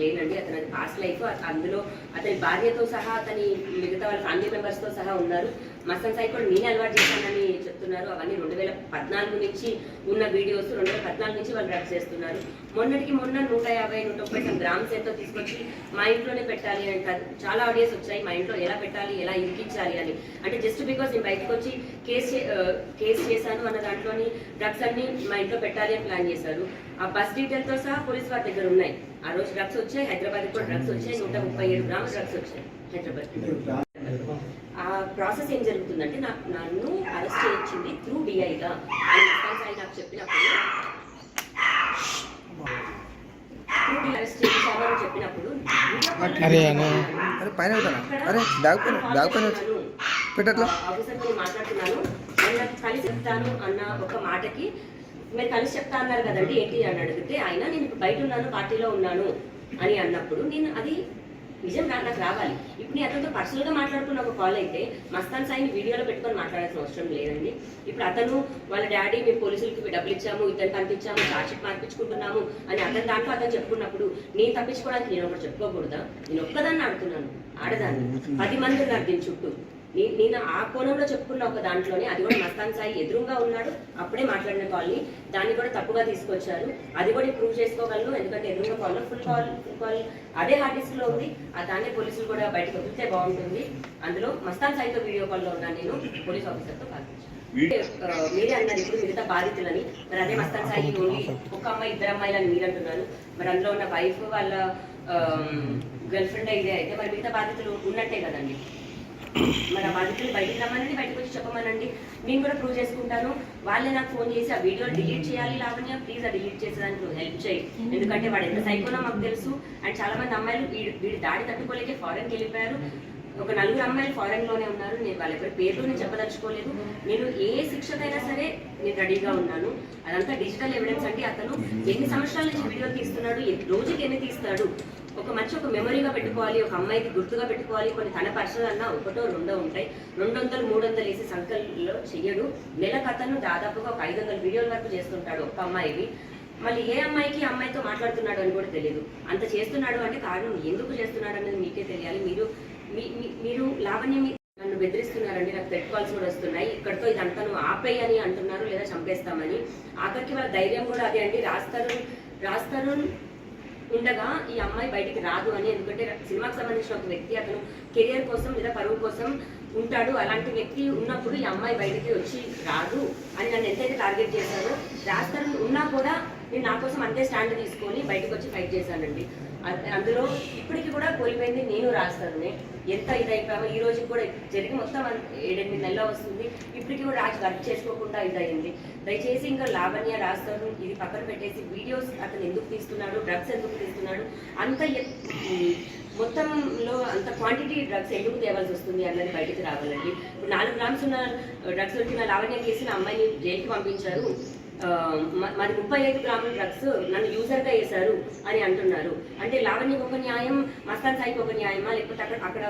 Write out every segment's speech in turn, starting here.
లేనండి. అతని past life, అందులో అతని భార్యతో సహా అతని మిగతా వాళ్ళ ఫ్యామిలీ మెంబర్స్తో సహా ఉన్నారు. మస్తాన్ సాయి కూడా నేనే అలవాటు చేశానని చెప్తున్నారు. అవన్నీ 2014 నుంచి ఉన్న వీడియోస్. 2014 నుంచి వాళ్ళు డ్రగ్స్ చేస్తున్నారు. మొన్నటికి మొన్న 150-130 గ్రామ్స్ ఎంతో తీసుకొచ్చి మా ఇంట్లోనే పెట్టాలి అని కాదు, చాలా ఆడియోస్ వచ్చాయి. మా ఇంట్లో ఎలా పెట్టాలి, ఎలా ఇరికించాలి అని. అంటే జస్ట్ బికాస్ నేను బయటకు వచ్చి కేసు చేశాను అన్న దాంట్లోని డ్రగ్స్ అన్ని మా ఇంట్లో పెట్టాలి అని ప్లాన్ చేశారు. ఆ బస్ డీటెయిల్తో సహా పోలీస్ వారి దగ్గర ఉన్నాయి. ఆ రోజు డ్రగ్స్ వచ్చాయి. హైదరాబాద్ కూడా డ్రగ్స్ వచ్చాయి. 137 గ్రాముల డ్రగ్స్ వచ్చాయి హైదరాబాద్. ఆ ప్రాసెస్ ఏం జరుగుతుందంటే నన్ను అరెస్ట్ చేయించింది త్రూ డిఐగా అని మస్తాన్ సాయి నాకు చెప్పినప్పుడు, అరెస్ట్ చేయించాను అని చెప్పినప్పుడు ఆఫీసర్తో మాట్లాడుతున్నాను. ఆయన కలిసి చెప్తాను అన్న ఒక మాటకి మీరు కలిసి చెప్తా అన్నారు కదండి ఏంటి అని అడిగితే ఆయన నేను ఇప్పుడు బయట ఉన్నాను, పార్టీలో ఉన్నాను అని అన్నప్పుడు నేను అది నిజం నాకు రావాలి. ఇప్పుడు నేను అతనితో పర్సనల్గా మాట్లాడుకున్న ఒక కాల్ అయితే మస్తాన్ సాయిని వీడియోలో పెట్టుకొని మాట్లాడాల్సిన అవసరం లేదండి. ఇప్పుడు అతను వాళ్ళ డాడీ మేము పోలీసులకి డబ్బులు ఇచ్చాము, ఇతను పంపించాము, చార్జ్షీట్ మార్పించుకుంటున్నాము అని అతని దాంట్లో అతను చెప్పుకున్నప్పుడు నేను తప్పించుకోవడానికి నేను ఒకటి చెప్పుకోకూడదా? నేను ఒక్కదాన్ని ఆడుతున్నాను, ఆడదాన్ని, 10 మంది ఉన్నారు దీని చుట్టూ. నేను ఆ కోణంలో చెప్పుకున్న ఒక దాంట్లోనే అది కూడా మస్తాన్ సాయి ఎదురుగా ఉన్నాడు. అప్పుడే మాట్లాడిన కాల్ని దాన్ని కూడా తప్పుగా తీసుకొచ్చారు. అది కూడా ప్రూవ్ చేసుకోగలను, ఎందుకంటే ఎదురుగా కాల్లో ఫుల్ కాల్ అదే హార్డ్ డిస్క్ లో ఉంది. దాన్నే పోలీసులు కూడా బయటకు వదిలితే బాగుంటుంది. అందులో మస్తాన్ సాయితో వీడియో కాల్లో ఉన్నాను నేను, పోలీస్ ఆఫీసర్తో పాల్గొన్నాను. మీరే అన్నారు ఇప్పుడు మిగతా బాధితులని, మరి అదే మస్తాన్ సాయి ఓన్లీ ఒక అమ్మాయి 2 అమ్మాయిలని మీరు అంటున్నారు. మరి అందులో ఉన్న వైఫ్ వాళ్ళ గర్ల్ ఫ్రెండ్ ఇదే అయితే మరి మిగతా బాధితులు ఉన్నట్టే కదండి. మరి ఆ బాధితులు బయటకు రమ్మనండి, బయటకు వచ్చి చెప్పమనండి, నేను కూడా ప్రూవ్ చేసుకుంటాను. వాళ్ళే నాకు ఫోన్ చేసి ఆ వీడియో డిలీట్ చేయాలి లావణ్య, ప్లీజ్ ఆ డిలీట్ చేసేదానికి నువ్వు హెల్ప్ చేయి, ఎందుకంటే వాడు ఎంత సైకోనో మాకు తెలుసు. అండ్ చాలా మంది అమ్మాయిలు వీడి దాడి తట్టుకోలేకే ఫారెన్కి వెళ్ళిపోయారు. ఒక 4 అమ్మాయిలు ఫారెన్ లోనే ఉన్నారు. నేను వాళ్ళ ఎవరి పేర్లు నేను చెప్పదలుచుకోలేదు. నేను ఏ శిక్షకైనా సరే నేను రెడీగా ఉన్నాను. అదంతా డిజిటల్ ఎవిడెన్స్ అండి. అతను ఎన్ని సంవత్సరాల నుంచి వీడియో తీస్తున్నాడు, రోజుకి ఎన్ని తీస్తాడు, ఒక మెమరీగా పెట్టుకోవాలి, ఒక అమ్మాయికి గుర్తుగా పెట్టుకోవాలి. కొన్ని తన పర్సనల్ అన్నా 1 2 ఉంటాయి. 200 300 వేసి సంకల్లో చెయ్యడు. నెలకు అతను దాదాపుగా ఒక 500 వీడియోల వరకు చేస్తుంటాడు ఒక అమ్మాయికి. మళ్ళీ ఏ అమ్మాయికి అమ్మాయితో మాట్లాడుతున్నాడు అని కూడా తెలియదు. అంత చేస్తున్నాడు అంటే కారణం ఎందుకు చేస్తున్నాడు అనేది మీకే తెలియాలి. మీరు లావణ్యం నన్ను బెదిరిస్తున్నారండి, నాకు థ్రెట్ కాల్స్ కూడా వస్తున్నాయి, ఇక్కడితో ఇదంతా నువ్వు ఆపేయని అంటున్నారు, లేదా చంపేస్తామని. ఆఖరికి వాళ్ళ ధైర్యం కూడా అదే అండి, రాస్తారు ఉండగా ఈ అమ్మాయి బయటికి రాదు అని. ఎందుకంటే సినిమాకి సంబంధించిన ఒక వ్యక్తి అతను కెరియర్ కోసం లేదా పరువు కోసం ఉంటాడు. అలాంటి వ్యక్తి ఉన్నప్పుడు ఈ అమ్మాయి బయటికి వచ్చి రాదు అని నన్ను ఎంతైతే టార్గెట్ చేశానో, రాస్తారు ఉన్నా కూడా నేను నా కోసం అంతే స్టాండ్ తీసుకొని బయటకు వచ్చి ఫైట్ చేశానండి. అందులో ఇప్పటికి కూడా కోల్పోయింది నేను, రాస్తానే. ఎంత ఇదైపోయామో ఈ రోజు కూడా జరిగి మొత్తం 7-8 నెలలు వస్తుంది. ఇప్పటికీ కూడా రాజు వర్క్ చేసుకోకుండా ఇదయింది. దయచేసి ఇంకా లావణ్య రాస్తారు ఇది పక్కన పెట్టేసి వీడియోస్ అతను ఎందుకు తీస్తున్నాడు, డ్రగ్స్ ఎందుకు తీస్తున్నాడు, అంత మొత్తంలో అంత క్వాంటిటీ డ్రగ్స్ ఎందుకు తేవాల్సి వస్తుంది అన్నది బయటకు రావాలండి. ఇప్పుడు 4 గ్రామ్స్ ఉన్న డ్రగ్స్ దొరికిన లావణ్య కేసున అమ్మాయిని జైలుకి పంపించారు. మరి 35 గ్రాముల డ్రగ్స్ నన్ను యూజర్గా వేశారు అని అంటున్నారు. అంటే లావణ్యకు ఒక న్యాయం, మస్తాన్ సాయికి ఒక న్యాయమా, లేకపోతే అక్కడ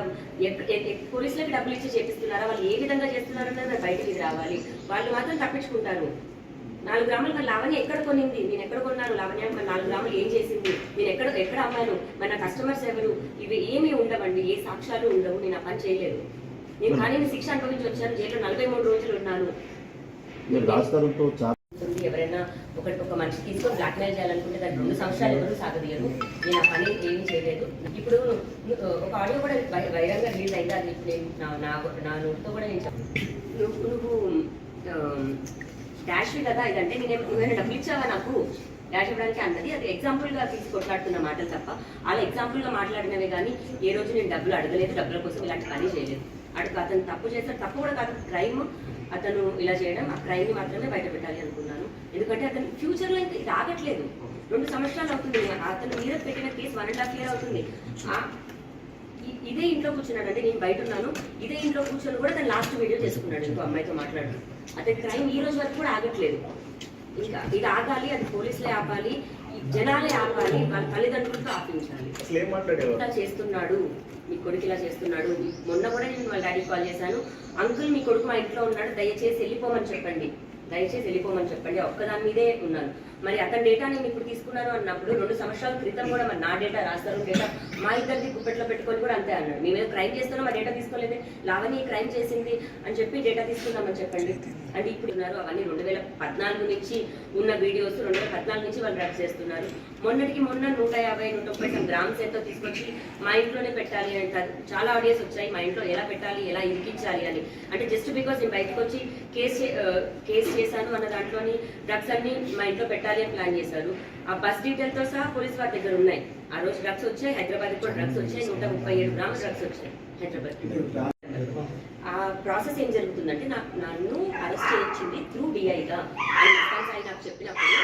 పోలీసులకి డబ్బులు ఇచ్చి చేపిస్తున్నారా, వాళ్ళు ఏ విధంగా చేస్తున్నారన్నది బయటకి రావాలి. వాళ్ళు మాత్రం తప్పించుకుంటారు. 4 గ్రాములు లావణ్య ఎక్కడ కొనింది, నేను ఎక్కడ కొన్నాను, లావణ్య 4 గ్రాములు ఏం చేసింది, నేను ఎక్కడ అమ్మాను, మన కస్టమర్స్ ఎవరు, ఇవి ఏమీ ఉండవండి, ఏ సాక్ష్యాలు ఉండవు. నేను ఆ పని చేయలేదు. నేను కానీ శిక్ష అనుభవించి వచ్చాను. జైల్లో 43 రోజులు ఉన్నాను. ఎవరైనా ఒక మనిషి తీసుకొని బ్లాక్మెయిల్ చేయాలనుకుంటే దానికి 2 సంవత్సరాలు ఎవరు సాగదీయరు. నేను ఆ పని ఏమీ చేయలేదు. ఇప్పుడు ఒక ఆడియో కూడా వైరంగా రిలీజ్ అయింది. అది నేను నా నోటితో కూడా నేను నువ్వు డాష్ కదా ఇదంటే నేను ఏమైనా డబ్బులు ఇచ్చావా నాకు డాష్ ఇవ్వడానికి అన్నది. అది ఎగ్జాంపుల్గా తీసి కొట్లాడుతున్న మాటలు తప్ప అలా ఎగ్జాంపుల్గా మాట్లాడినవే కానీ ఏ రోజు నేను డబ్బులు అడగలేదు, డబ్బుల కోసం ఇలాంటి పని చేయలేదు. అతను తప్పు చేస్తాడు, తప్పు కూడా కాదు, క్రైమ్. అతను ఇలా చేయడం, ఆ క్రైమ్ని మాత్రమే బయట పెట్టాలి అనుకున్నాను. ఎందుకంటే అతను ఫ్యూచర్లో ఇంకా ఇది ఆగట్లేదు. 2 సంవత్సరాలు అవుతుంది. అతను మీద పెట్టిన కేసు 1.5 year అవుతుంది. ఇదే ఇంట్లో కూర్చున్నాడు అంటే నేను బయట ఉన్నాను, ఇదే ఇంట్లో కూర్చొని కూడా తను లాస్ట్ వీడియో చేసుకున్నాడు ఇంకో అమ్మాయితో మాట్లాడు. అతని క్రైమ్ ఈ రోజు వరకు కూడా ఆగట్లేదు. ఇంకా ఇది ఆగాలి, అది పోలీసులే ఆపాలి, జనాలే ఆపాలి, వాళ్ళ తల్లిదండ్రులతో ఆపించాలి. ఇలా చేస్తున్నాడు మీ కొడుకు, ఇలా చేస్తున్నాడు. మొన్న కూడా నేను వాళ్ళ డాడీకి కాల్ చేశాను, అంకుల్ మీ కొడుకు మా ఇంట్లో ఉన్నాడు, దయచేసి వెళ్ళిపోమని చెప్పండి, దయచేసి వెళ్ళిపోమని చెప్పండి. ఒక్కదాని మీదే ఉన్నాను. మరి అతని డేటా నేను ఇప్పుడు తీసుకున్నాను అన్నప్పుడు 2 సంవత్సరాల క్రితం కూడా మరి నా డేటా రాస్తారు డేటా మా ఇద్దరిది గుప్పెట్లో పెట్టుకొని కూడా అంతే అన్నాడు. మేమేదో క్రైమ్ చేస్తున్నాం మా డేటా తీసుకోలేదే, లావణ్య క్రైమ్ చేసింది అని చెప్పి డేటా తీసుకున్నామని చెప్పండి. అంటే ఇప్పుడు ఉన్నారు అవన్నీ 2014 నుంచి ఉన్న వీడియోస్ 2014 నుంచి వాళ్ళు డ్రగ్స్ చేస్తున్నారు. మొన్నటికి మొన్న 150-130 గ్రామ్స్ ఎంతో తీసుకొచ్చి మా ఇంట్లోనే పెట్టాలి అంటే చాలా ఆడియోస్ వచ్చాయి, మా ఇంట్లో ఎలా పెట్టాలి ఎలా ఇరికించాలి అని. అంటే జస్ట్ బికాస్ నేను బయటకు వచ్చి కేసు చేశాను అన్న దాంట్లోని డ్రగ్స్ అన్ని మా ఇంట్లో పెట్టాలి అని ప్లాన్ చేశారు. ఆ బస్ డీటెయిల్ తో సహా పోలీస్ వారి దగ్గర ఉన్నాయి. ఆ రోజు డ్రగ్స్ వచ్చాయి, హైదరాబాద్ కూడా డ్రగ్స్ వచ్చాయి, 137 గ్రామ్స్ డ్రగ్స్ వచ్చాయి హైదరాబాద్. ఆ ప్రాసెస్ ఏం జరుగుతుందంటే నన్ను అరెస్ట్ చేయించింది త్రూ డిఐగా సాయి నాకు చెప్పినప్పుడు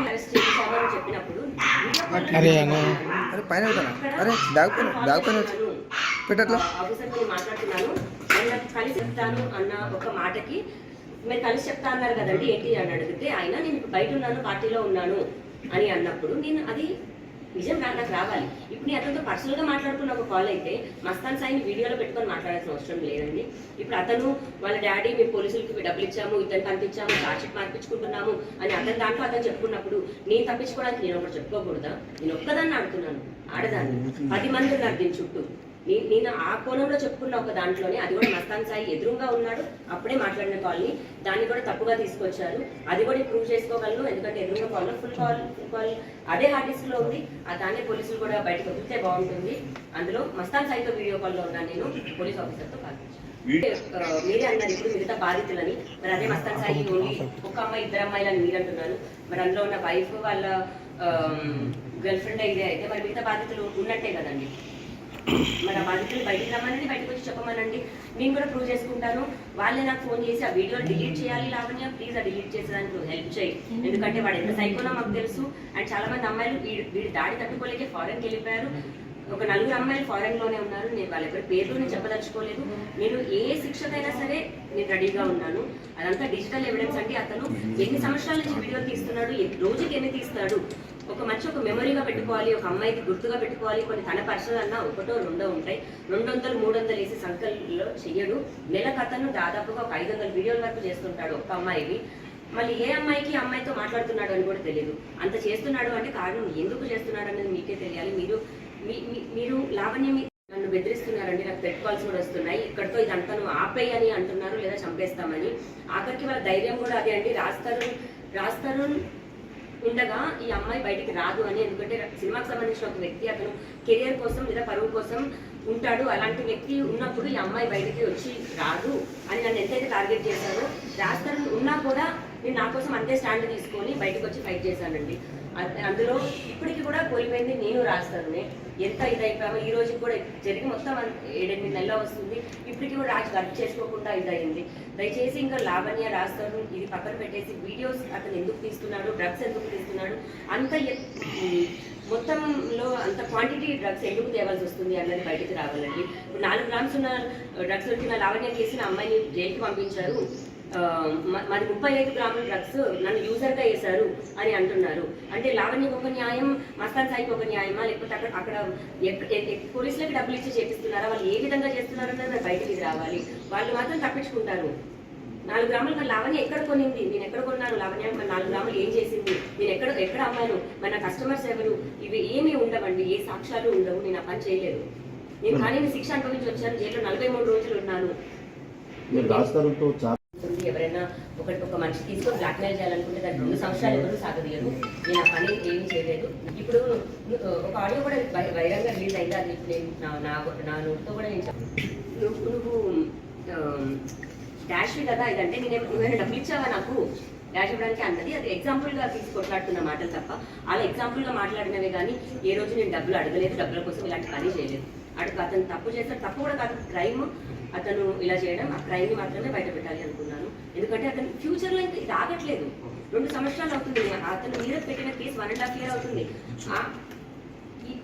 అరెస్ట్ చేయించామని చెప్పినప్పుడు ఆఫీసర్తో మాట్లాడుతున్నాను, ఆయన కలిసి చెప్తాను అన్న ఒక మాటకి మీరు కలిసి చెప్తా అన్నారు కదండి ఏంటి అని అడిగితే ఆయన నేను ఇప్పుడు బయట ఉన్నాను పార్టీలో ఉన్నాను అని అన్నప్పుడు నేను అది నిజం నాకు రావాలి. ఇప్పుడు నేను అతనితో పర్సనల్గా మాట్లాడుతున్న ఒక కాల్ అయితే మస్తాన్ సాయిని వీడియోలో పెట్టుకొని మాట్లాడాల్సిన అవసరం లేదండి. ఇప్పుడు అతను వాళ్ళ డాడీ మేము పోలీసులకి డబ్బులు ఇచ్చాము, ఇతను కనిపించాము, చార్జ్షీట్ మార్పించుకుంటున్నాము అని అతని దాంట్లో అతను చెప్పుకున్నప్పుడు నేను తప్పించుకోవడానికి నేను ఒకటి చెప్పుకోకూడదా? నేను ఒక్కదాన్ని ఆడుతున్నాను, ఆడదాన్ని 10 మంది ఉన్నారు దీని చుట్టూ. నేను ఆ కోణంలో చెప్పుకున్న ఒక దాంట్లోనే అది కూడా మస్తాన్ సాయి ఎదురుగా ఉన్నాడు అప్పుడే మాట్లాడిన కాల్ని దాన్ని కూడా తప్పుగా తీసుకొచ్చారు. అది కూడా ప్రూవ్ చేసుకోగలను ఎందుకంటే ఎదురుగా కాల్ ఫుల్ కాల్ అదే హార్డ్ డిస్క్ లో ఉంది. దాన్ని పోలీసులు కూడా బయటకు వదిలితే బాగుంటుంది. అందులో మస్తాన్ సాయితో వీడియో కాల్లో ఉన్నాను నేను పోలీస్ ఆఫీసర్తో కాల్పించాను. మీరే అన్నారు ఇప్పుడు మిగతా బాధితులని, మరి అదే మస్తాన్ సాయి ఓన్లీ ఒక అమ్మాయి 2 అమ్మాయిలని మీరు అంటున్నారు. మరి అందులో ఉన్న వైఫ్ వాళ్ళ గర్ల్ ఫ్రెండ్ ఇదే అయితే మరి మిగతా బాధితులు ఉన్నట్టే కదండి. మరి ఆ బాధితులు బయటకు రమ్మనండి, బయటకు వచ్చి చెప్పమనండి, నేను కూడా ప్రూవ్ చేసుకుంటాను. వాళ్ళే నాకు ఫోన్ చేసి ఆ వీడియో డిలీట్ చేయాలి లావణ్య ప్లీజ్ ఆ డిలీట్ చేసేదానికి హెల్ప్ చేయి, ఎందుకంటే వాడు ఎంత సైకోనో మాకు తెలుసు. అండ్ చాలా మంది అమ్మాయిలు వీడి దాడి తట్టుకోలేకే ఫారెన్కి వెళ్ళిపోయారు. ఒక 4 అమ్మాయిలు ఫారెన్ లోనే ఉన్నారు. నేను వాళ్ళ ఎవరి పేర్లు నేను చెప్పదలుచుకోలేదు. నేను ఏ శిక్షకైనా సరే నేను రెడీగా ఉన్నాను. అదంతా డిజిటల్ ఎవిడెన్స్ అంటే అతను ఎన్ని సంవత్సరాల నుంచి వీడియోలు తీస్తున్నాడు, రోజుకి ఎన్ని తీస్తాడు, ఒక మంచి ఒక మెమరీగా పెట్టుకోవాలి, ఒక అమ్మాయికి గుర్తుగా పెట్టుకోవాలి. కొన్ని తన పర్సనల్ అన్నా 1 2 ఉంటాయి, 200-300 వేసి సంఖ్యలో చెయ్యడు. నెలకు అతను దాదాపుగా ఒక 500 వీడియోల వరకు చేస్తుంటాడు ఒక అమ్మాయివి. మళ్ళీ ఏ అమ్మాయికి అమ్మాయితో మాట్లాడుతున్నాడు అని కూడా తెలియదు. అంత చేస్తున్నాడు అంటే కారణం ఎందుకు చేస్తున్నాడు అనేది మీకే తెలియాలి. మీరు లావణ్య నన్ను బెదిరిస్తున్నారండి, నాకు థ్రెట్ కాల్స్ కూడా వస్తున్నాయి, ఇక్కడితో ఇదంతా నువ్వు ఆపేయని అంటున్నారు లేదా చంపేస్తామని. ఆఖరికి వాళ్ళ ధైర్యం కూడా అదే అండి, రాస్తారు ఉండగా ఈ అమ్మాయి బయటికి రాదు అని. ఎందుకంటే సినిమాకి సంబంధించిన ఒక వ్యక్తి అతను కెరియర్ కోసం లేదా పరువు కోసం ఉంటాడు. అలాంటి వ్యక్తి ఉన్నప్పుడు ఈ అమ్మాయి బయటికి వచ్చి రాదు అని నన్ను ఎంతైతే టార్గెట్ చేశారో రాస్తారు ఉన్నా కూడా నేను నా కోసం అంతే స్టాండ్ తీసుకొని బయటకు వచ్చి ఫైట్ చేశానండి. అందులో ఇప్పటికి కూడా కోల్పోయింది నేను రాస్తాను. ఎంత ఇదైపోయామో ఈ రోజు కూడా జరిగి మొత్తం 7-8 నెలలు వస్తుంది. ఇప్పటికీ కూడా రాజు వర్క్ చేసుకోకుండా ఇదయింది. దయచేసి ఇంకా లావణ్య రాస్తాను ఇది పక్కన పెట్టేసి వీడియోస్ అతను ఎందుకు తీస్తున్నాడు, డ్రగ్స్ ఎందుకు తీస్తున్నాడు, అంత మొత్తంలో అంత క్వాంటిటీ డ్రగ్స్ ఎందుకు తేవాల్సి వస్తుంది అన్నది బయటకు రావాలండి. ఇప్పుడు 4 గ్రామ్స్ ఉన్న డ్రగ్స్ వచ్చిన లావణ్య చేసిన అమ్మాయిని జైలుకి పంపించారు. మరి 35 గ్రాముల డ్రగ్స్ నన్ను యూజర్గా వేశారు అని అంటున్నారు. అంటే లావణ్యకు ఒక న్యాయం, మస్తాన్ సాయికి ఒక న్యాయమా, లేకపోతే అక్కడ పోలీసులకు డబ్బులు ఇచ్చి చేపిస్తున్నారా, వాళ్ళు ఏ విధంగా చేస్తున్నారన్నది బయటకి రావాలి. వాళ్ళు మాత్రం తప్పించుకుంటారు. 4 గ్రాములు మరి లావణ్య ఎక్కడ కొనింది, నేను ఎక్కడ కొన్నాను, లావణ్య మరి 4 గ్రాములు ఏం చేసింది, నేను ఎక్కడ అమ్మాను, మరి నా కస్టమర్స్ ఎవరు, ఇవి ఏమీ ఉండవండి, ఏ సాక్ష్యాలు ఉండవు. నేను ఆ పని చేయలేదు. నేను కానీ శిక్ష అనుభవించి వచ్చాను, జైల్లో 43 రోజులు ఉన్నాను. ఎవరైనా ఒక మనిషి తీసుకొని బ్లాక్మెయిల్ చేయాలనుకుంటే దానికి 2 సంవత్సరాలు ఎవరు సాగదీయరు. నేను ఆ పని ఏమీ చేయలేదు. ఇప్పుడు ఒక ఆడియో కూడా వైరంగా రిలీజ్ అయింది. అది నేను నా నోట్తో కూడా నేను నువ్వు డాష్ కదా ఇదంటే నువ్వేమైనా డబ్బులు ఇచ్చావా నాకు డాష్ ఇవ్వడానికి అన్నది. అది ఎగ్జాంపుల్గా తీసి కొట్లాడుతున్న మాటలు తప్ప అలా ఎగ్జాంపుల్గా మాట్లాడినవే కానీ ఏ రోజు నేను డబ్బులు అడగలేదు, డబ్బుల కోసం ఇలాంటి పని చేయలేదు. అతను తప్పు చేస్తాడు, తప్పు కూడా కాదు క్రైమ్. అతను ఇలా చేయడం ఆ క్రైమ్ని మాత్రమే బయట పెట్టాలి అనుకున్నాను. ఎందుకంటే అతను ఫ్యూచర్లో ఇంకా ఇది ఆగట్లేదు. 2 సంవత్సరాలు అవుతుంది. అతను మీద పెట్టిన కేసు 1.5 year అవుతుంది.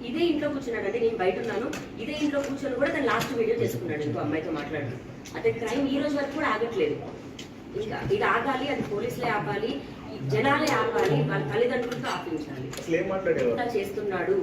ఇదే ఇంట్లో కూర్చున్నాడు అంటే నేను బయట ఉన్నాను, ఇదే ఇంట్లో కూర్చొని కూడా తను లాస్ట్ వీడియో చేసుకున్నాడు ఇంకో అమ్మాయితో మాట్లాడుతూ. అతని క్రైమ్ ఈ రోజు వరకు కూడా ఆగట్లేదు. ఇంకా ఇది ఆగాలి, అది పోలీసులే ఆపాలి, జనాలే ఆపాలి, వాళ్ళ తల్లిదండ్రులతో ఆపించాలి. ఇలా చేస్తున్నాడు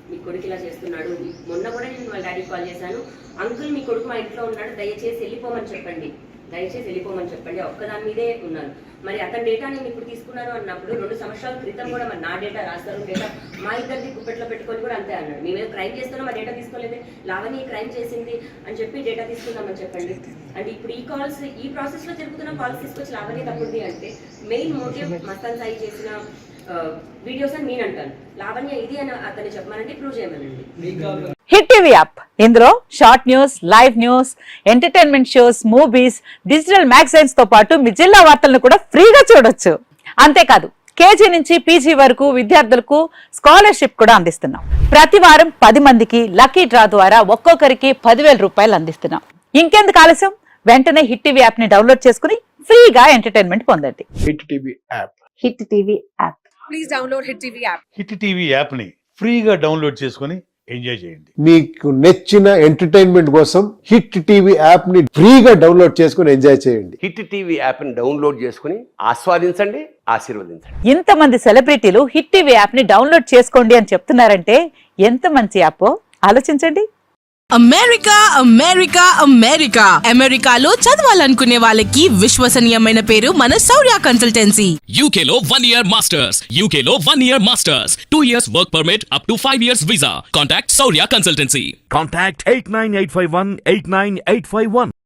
మీ కొడుకు, ఇలా చేస్తున్నాడు. మొన్న కూడా నేను వాళ్ళ డాడీకి కాల్ చేశాను, అంకుల్ మీ కొడుకు మా ఇంట్లో ఉన్నాడు, దయచేసి వెళ్ళిపోమని చెప్పండి. దయచేసి వెళ్ళిపోమని చెప్పండి, ఒక్కదాని మీదే ఉన్నాను. మరి అతని డేటా నేను ఇప్పుడు తీసుకున్నాను అన్నప్పుడు 2 సంవత్సరాల క్రితం కూడా మరి నా డేటా రాస్తారు, డేటా మా ఇద్దరిది గుప్పెట్లో పెట్టుకొని కూడా అంతే అన్నాడు. మేమేదో క్రైమ్ చేస్తున్నాం, మా డేటా తీసుకోలేదు, లావణి క్రైమ్ చేసింది అని చెప్పి డేటా తీసుకున్నామని చెప్పండి. అంటే ఇప్పుడు ఈ కాల్స్, ఈ ప్రాసెస్ లో జరుగుతున్న కాల్స్ తీసుకొచ్చి లావణి తప్పుంది అంటే మెయిన్ మోటివ్ మస్తాన్ సాయి చేసిన వీడియోస్ అని నేను అంటాను. లావణ్య ఇది అని అతన్ని చెప్పమనండి, ప్రూవ్ చేయమనండి. హిట్ టీవీ యాప్, ఇందులో short news, live news, entertainment shows, movies, digital magazines తో పాటు మీ జిల్లా వార్తలను కూడా ఫ్రీగా చూడొచ్చు. అంతేకాదు కేజీ నుంచి పీజీ వరకు విద్యార్థులకు స్కాలర్షిప్ కూడా అందిస్తున్నాం. ప్రతి వారం 10 మందికి లక్కీ డ్రా ద్వారా ఒక్కొక్కరికి 10,000 రూపాయలు అందిస్తున్నాం. ఇంకెందుకు ఆలస్యం, వెంటనే హిట్ టీవీ యాప్ ని డౌన్లోడ్ చేసుకుని ఫ్రీగా ఎంటర్టైన్మెంట్ పొందండి. Hit TV app. Hit TV app. Please download hit TV app. Hit TV యాప్ని ఫ్రీగా డౌన్లోడ్ చేసుకొని ఎంజాయ్ చేయండి. మీకు నచ్చిన ఎంటర్టైన్మెంట్ కోసం హిట్ టీవీ యాప్ ని ఫ్రీగా డౌన్లోడ్ చేసుకొని ఎంజాయ్ చేయండి. హిట్ టీవీ యాప్ని డౌన్లోడ్ చేసుకుని ఆస్వాదించండి, ఆశీర్వదించండి. ఇంతమంది సెలబ్రిటీలు హిట్ టీవీ యాప్ ని డౌన్లోడ్ చేసుకోండి అని చెప్తున్నారంటే ఎంత మంచి యాప్ ఆలోచించండి. అమెరికా అమెరికా అమెరికా అమెరికాలో చదవాలనుకునే వాళ్ళకి విశ్వసనీయమైన పేరు మన శౌర్య కన్సల్టెన్సీ. UK లో 1 year masters. UK లో 1 year masters. 2 years work permit up to 5 years visa. Contact Saurya Consultancy. Contact 89851 89851.